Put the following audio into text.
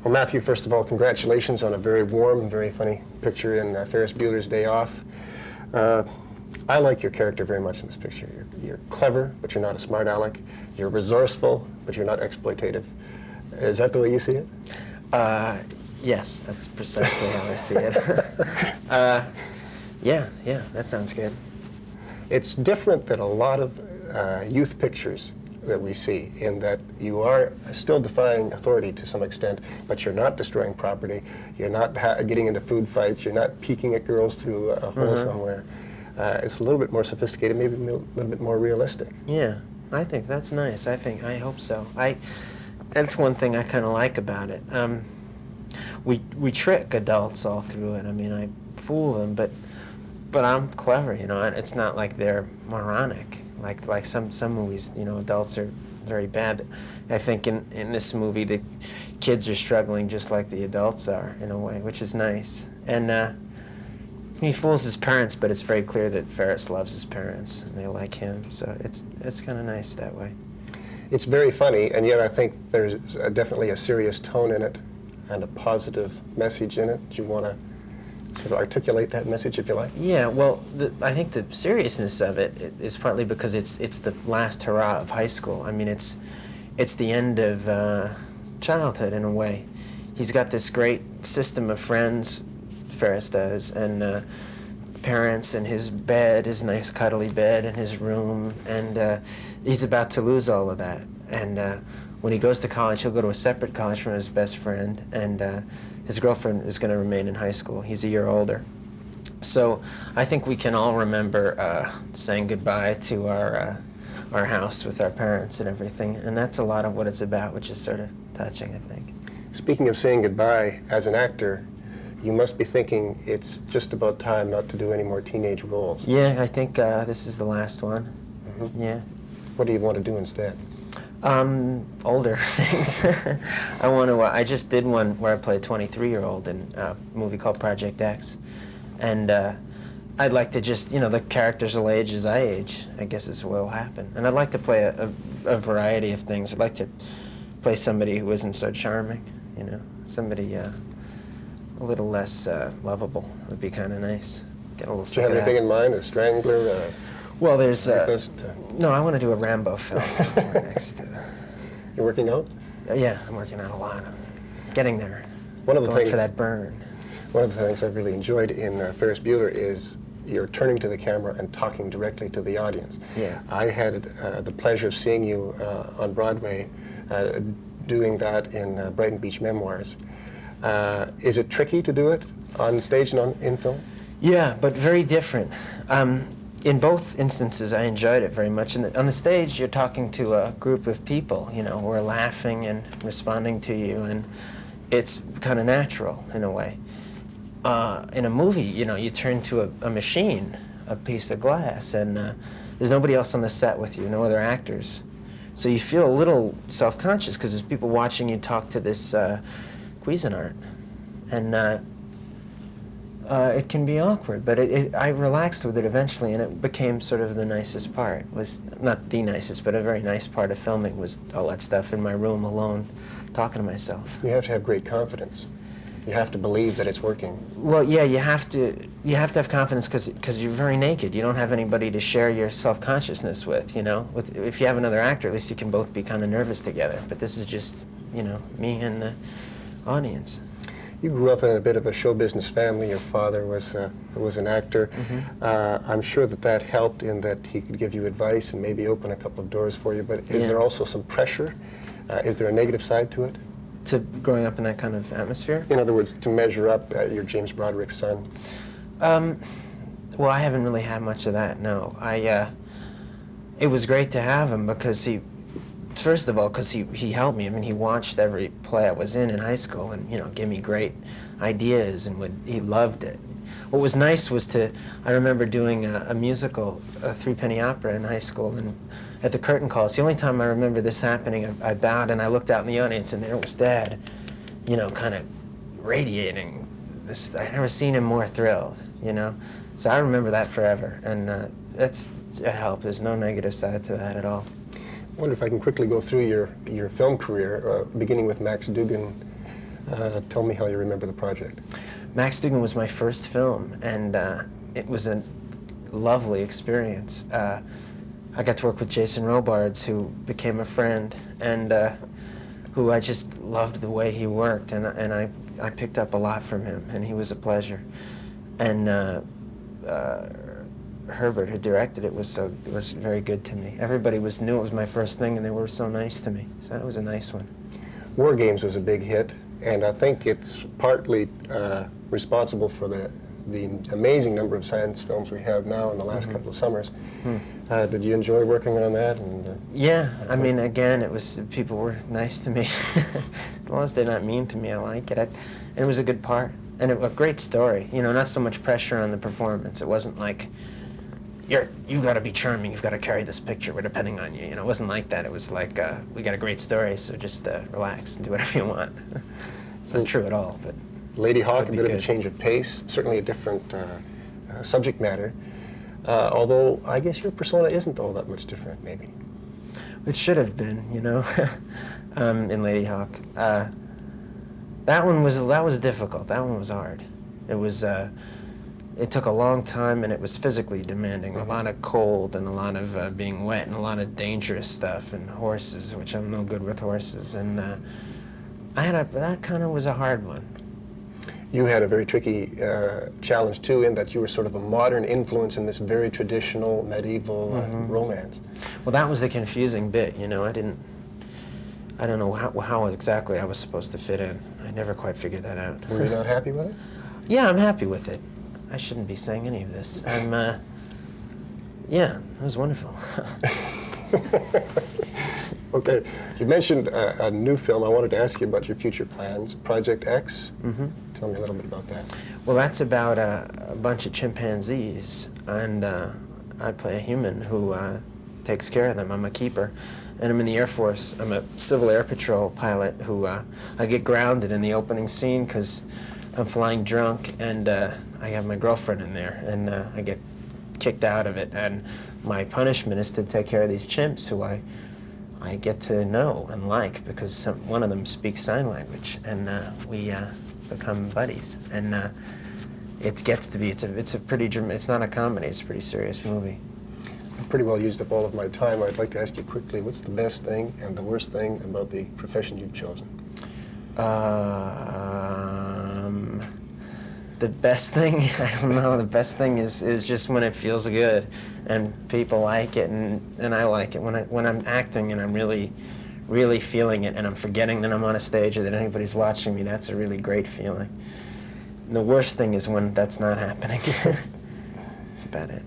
Well, Matthew, first of all, congratulations on a very warm, very funny picture in Ferris Bueller's Day Off. I like your character very much in this picture. You're clever, but you're not a smart aleck. You're resourceful, but you're not exploitative. Is that the way you see it? Yes, that's precisely how I see it. Yeah, that sounds good. It's different than a lot of youth pictures that we see, in that you are still defying authority to some extent, but you're not destroying property, you're not getting into food fights, you're not peeking at girls through a hole somewhere. It's a little bit more sophisticated, maybe a little bit more realistic. Yeah, I think that's nice. I hope so. That's one thing I kind of like about it. We trick adults all through it. I mean, I fool them, but I'm clever, you know. And it's not like they're moronic, like some movies. You know, adults are very bad. I think in this movie, the kids are struggling just like the adults are in a way, which is nice. And he fools his parents, but it's very clear that Ferris loves his parents and they like him. So it's kind of nice that way. It's very funny, and yet I think there's definitely a serious tone in it and a positive message in it. Do you want to sort of articulate that message, if you like? Yeah, well, I think the seriousness of it is partly because it's the last hurrah of high school. I mean, it's the end of childhood in a way. He's got this great system of friends, Ferris does, and parents, and his bed, his nice cuddly bed, and his room, and he's about to lose all of that. And when he goes to college, he'll go to a separate college from his best friend, and his girlfriend is going to remain in high school. He's a year older. So I think we can all remember saying goodbye to our house with our parents and everything, and that's a lot of what it's about, which is sort of touching, I think. Speaking of saying goodbye, as an actor, you must be thinking it's just about time not to do any more teenage roles. Yeah, I think this is the last one. Mm-hmm. Yeah. What do you want to do instead? Older things. I just did one where I played a 23-year-old in a movie called Project X. And I'd like to just, you know, the characters will age as I age, I guess is what will happen. And I'd like to play a variety of things. I'd like to play somebody who isn't so charming, you know, somebody a little less lovable would be kind of nice. Get a little sick of that. Do you have anything in mind, a strangler? Well, there's no, I want to do a Rambo film. That's my next. You're working out? Yeah, I'm working out a lot. I'm getting there. One of the Going things for that burn. One of the things I've really enjoyed in Ferris Bueller is you're turning to the camera and talking directly to the audience. Yeah. I had the pleasure of seeing you on Broadway doing that in Brighton Beach Memoirs. Is it tricky to do it on stage and in film? Yeah, but very different. In both instances, I enjoyed it very much. On the stage, you're talking to a group of people, you know, who are laughing and responding to you, and it's kind of natural in a way. In a movie, you know, you turn to a machine, a piece of glass, and there's nobody else on the set with you, no other actors. So you feel a little self-conscious because there's people watching you talk to this Cuisinart. And it can be awkward, but I relaxed with it eventually, and it became sort of the nicest part. It was not the nicest, but a very nice part of filming was all that stuff in my room alone, talking to myself. You have to have great confidence. You have to believe that it's working. Well, yeah, you have to have confidence because you're very naked. You don't have anybody to share your self-consciousness with, you know. If you have another actor, at least you can both be kind of nervous together. But this is just, you know, me and the audience. You grew up in a bit of a show business family. Your father was an actor. Mm-hmm. I'm sure that helped in that he could give you advice and maybe open a couple of doors for you. But is Yeah. there also some pressure? Is there a negative side to it? To growing up in that kind of atmosphere? In other words, to measure up, you're James Broderick's son. Well, I haven't really had much of that, no. It was great to have him because first of all, because he helped me. I mean, he watched every play I was in high school and, you know, gave me great ideas, and he loved it. What was nice was I remember doing a musical, a three-penny opera in high school, and at the curtain call, it's the only time I remember this happening. I bowed and I looked out in the audience, and there was Dad, you know, kind of radiating this. I'd never seen him more thrilled, you know. So I remember that forever, and that's a help. There's no negative side to that at all. I wonder if I can quickly go through your film career, beginning with Max Dugan Tell me how you remember the project. Max Dugan was my first film, and it was a lovely experience. I got to work with Jason Robards, who became a friend, and who I just loved the way he worked, and I picked up a lot from him, and he was a pleasure. And Herbert, who directed it, was very good to me. Everybody knew it was my first thing, and they were so nice to me. So that was a nice one. WarGames was a big hit, and I think it's partly responsible for the amazing number of science films we have now in the last couple of summers. Did you enjoy working on that? Yeah, I mean, again, people were nice to me. As long as they're not mean to me, I like it. And it was a good part, and a great story. You know, not so much pressure on the performance. It wasn't like, you've got to be charming, you've got to carry this picture, we're depending on you. You know, it wasn't like that. It was like, we got a great story, so just relax and do whatever you want. It's not true at all, but Ladyhawke, a bit of a change of pace, certainly a different subject matter. Although I guess your persona isn't all that much different, maybe. It should have been, you know, in Ladyhawke. That was difficult. That one was hard. It took a long time, and it was physically demanding. A lot of cold, and a lot of being wet, and a lot of dangerous stuff, and horses, which I'm no good with horses. And that kind of was a hard one. You had a very tricky challenge, too, in that you were sort of a modern influence in this very traditional medieval romance. Well, that was the confusing bit, you know. I don't know how exactly I was supposed to fit in. I never quite figured that out. Were you not happy with it? Yeah, I'm happy with it. I shouldn't be saying any of this. Yeah, it was wonderful. Okay, you mentioned a new film. I wanted to ask you about your future plans. Project X? Tell me a little bit about that. Well, that's about a bunch of chimpanzees, and I play a human who takes care of them. I'm a keeper, and I'm in the Air Force. I'm a Civil Air Patrol pilot who I get grounded in the opening scene because I'm flying drunk, and I have my girlfriend in there, and I get kicked out of it, and my punishment is to take care of these chimps who I get to know and like because one of them speaks sign language, and we become buddies. And it gets to be, it's not a comedy, it's a pretty serious movie. I've pretty well used up all of my time. I'd like to ask you quickly, what's the best thing and the worst thing about the profession you've chosen? The best thing, I don't know, the best thing is just when it feels good and people like it and I like it. When I'm acting and I'm really, really feeling it and I'm forgetting that I'm on a stage or that anybody's watching me, that's a really great feeling. And the worst thing is when that's not happening. That's about it.